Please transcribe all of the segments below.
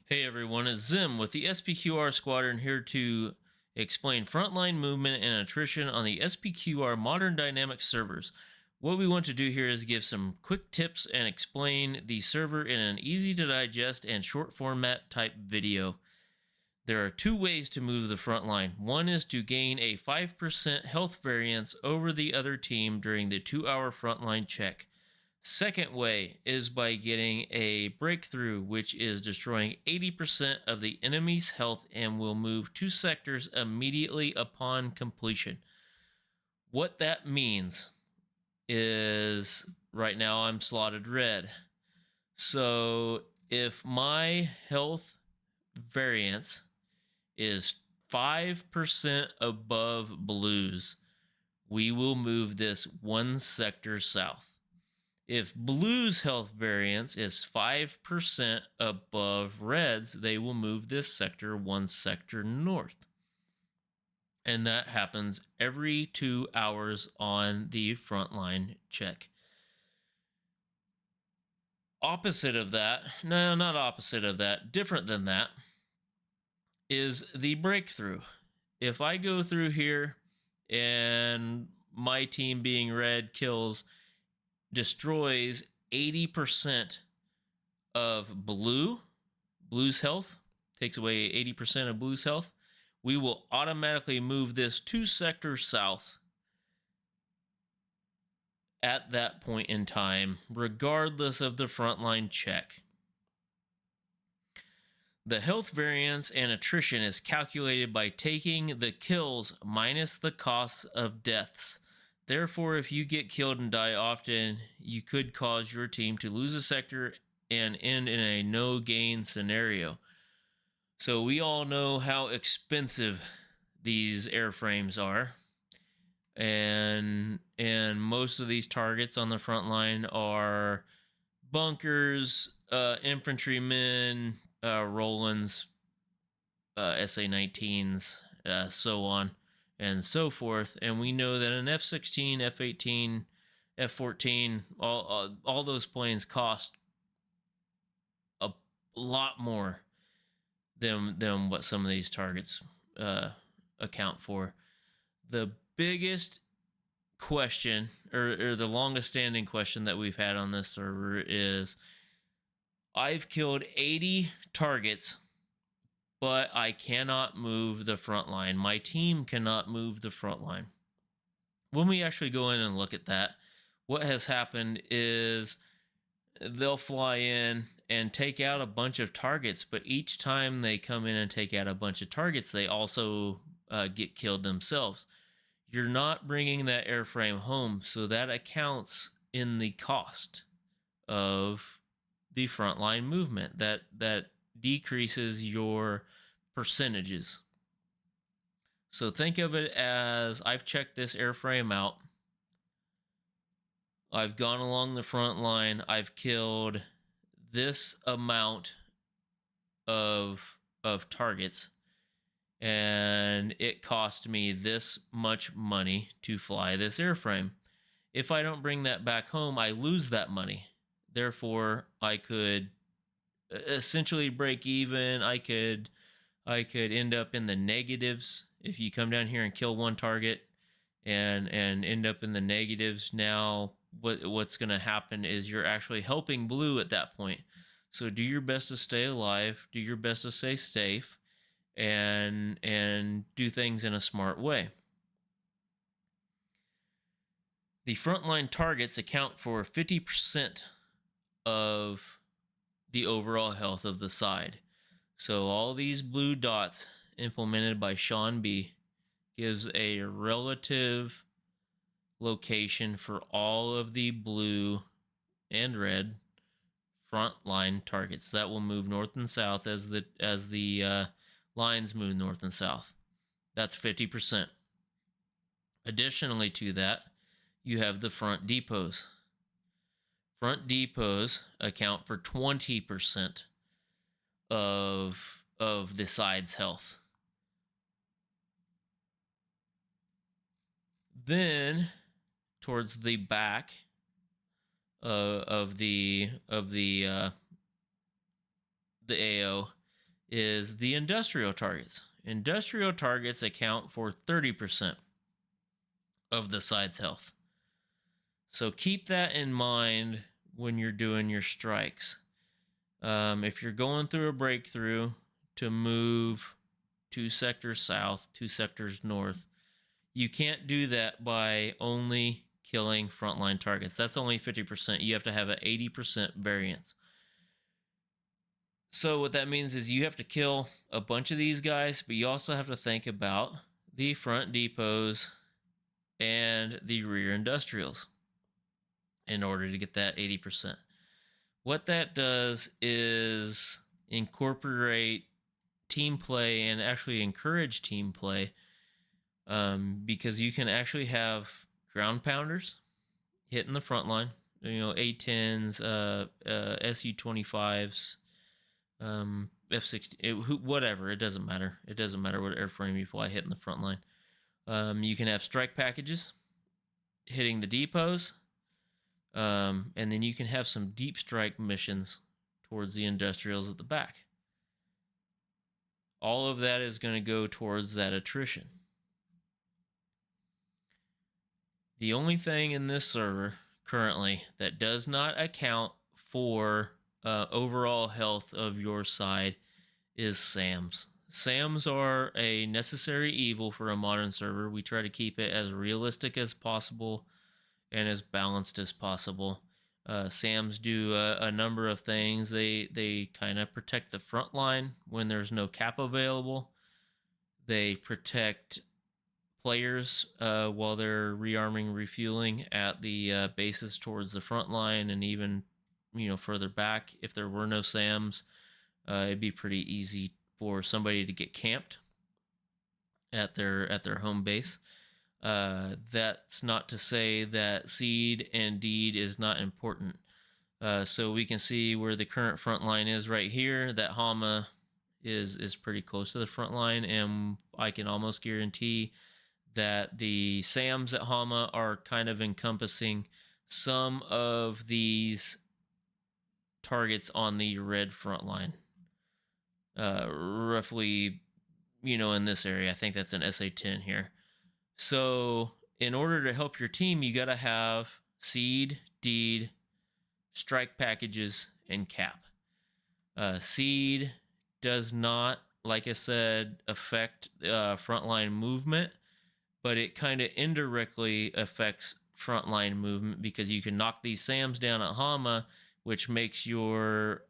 Hey everyone, it's Zim with the SPQR Squadron here to explain frontline movement and attrition on the SPQR Modern Dynamics servers. What we want to do here is give some quick tips and explain the server in an easy to digest and short format type video. There are two ways to move the front line. One is to gain a 5% health variance over the other team during the 2-hour frontline check. Second way is by getting a breakthrough, which is destroying 80% of the enemy's health and will move 2 sectors immediately upon completion. What that means is right now I'm slotted red. So if my health variance is 5% above blues, we will move this 1 sector south. If blue's health variance is 5% above red's, they will move this sector 1 sector north. And that happens every 2 hours on the frontline check. Opposite of that, no, not opposite of that, different than that, is the breakthrough. If I go through here and my team being red destroys 80% of blue's health, takes away 80% of blue's health, we will automatically move this 2 sectors south at that point in time, regardless of the frontline check. The health variance and attrition is calculated by taking the kills minus the costs of deaths. Therefore, if you get killed and die often, you could cause your team to lose a sector and end in a no-gain scenario. So we all know how expensive these airframes are. And most of these targets on the front line are bunkers, infantrymen, Rolands, SA-19s, so on and so forth. And we know that an F-16, F-18, F-14, all those planes cost a lot more than what some of these targets account for. The biggest question, or the longest standing question that we've had on this server is, I've killed 80 targets, but I cannot move the front line. My team cannot move the front line. When we actually go in and look at that, what has happened is they'll fly in and take out a bunch of targets, but each time they come in and take out a bunch of targets, they also get killed themselves. You're not bringing that airframe home, so that accounts in the cost of the frontline movement. That decreases your percentages. So think of it as, I've checked this airframe out. I've gone along the front line. I've killed this amount of targets, and it cost me this much money to fly this airframe. If I don't bring that back home, I lose that money. Therefore, I could essentially break even. I could end up in the negatives if you come down here and kill one target and end up in the negatives. Now what's going to happen is you're actually helping blue at that point. So do your best to stay alive, do your best to stay safe, and do things in a smart way. The frontline targets account for 50% of the overall health of the side. So all these blue dots implemented by Sean B gives a relative location for all of the blue and red frontline targets. That will move north and south as the lines move north and south. That's 50%. Additionally to that, you have the front depots. Front depots account for 20% of the side's health. Then towards the back of the AO, is the industrial targets. Industrial targets account for 30% of the side's health. So keep that in mind when you're doing your strikes. If you're going through a breakthrough to move 2 sectors south, 2 sectors north, you can't do that by only killing frontline targets. That's only 50%. You have to have an 80% variance. So what that means is you have to kill a bunch of these guys, but you also have to think about the front depots and the rear industrials in order to get that 80%. What that does is incorporate team play and actually encourage team play, because you can actually have ground pounders hitting the front line, A10s, SU-25s, F-16, whatever. It doesn't matter. It doesn't matter what airframe you fly hitting the front line. You can have strike packages hitting the depots, and then you can have some deep strike missions towards the industrials at the back. All of that is going to go towards that attrition. The only thing in this server currently that does not account for overall health of your side is SAMs. SAMs are a necessary evil for a modern server. We try to keep it as realistic as possible and as balanced as possible. SAMs do a number of things. They kind of protect the front line when there's no cap available. They protect players while they're rearming, refueling at the bases towards the front line, and even further back. If there were no SAMs, it'd be pretty easy for somebody to get camped at their home base. That's not to say that seed and deed is not important. So we can see where the current front line is right here. That Hama is pretty close to the front line, and I can almost guarantee that the SAMs at Hama are kind of encompassing some of these targets on the red front line. Roughly, in this area. I think that's an SA-10 here. So in order to help your team, you got to have seed, deed, strike packages, and cap. Seed does not, like I said, affect frontline movement, but it kind of indirectly affects frontline movement because you can knock these SAMs down at Hama, which makes your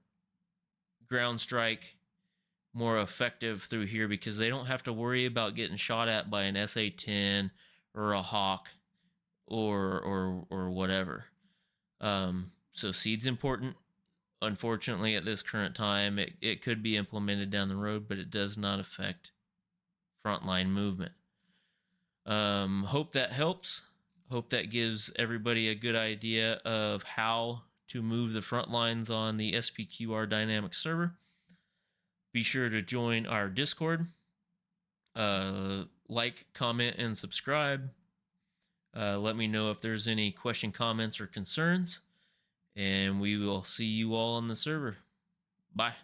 ground strike more effective through here because they don't have to worry about getting shot at by an SA-10 or a Hawk or whatever. So seed's important. Unfortunately, at this current time, it could be implemented down the road, but it does not affect frontline movement. Hope that helps. Hope that gives everybody a good idea of how to move the front lines on the SPQR dynamic server. Be sure to join our Discord. Like, comment, and subscribe. Let me know if there's any question, comments, or concerns. And we will see you all on the server. Bye.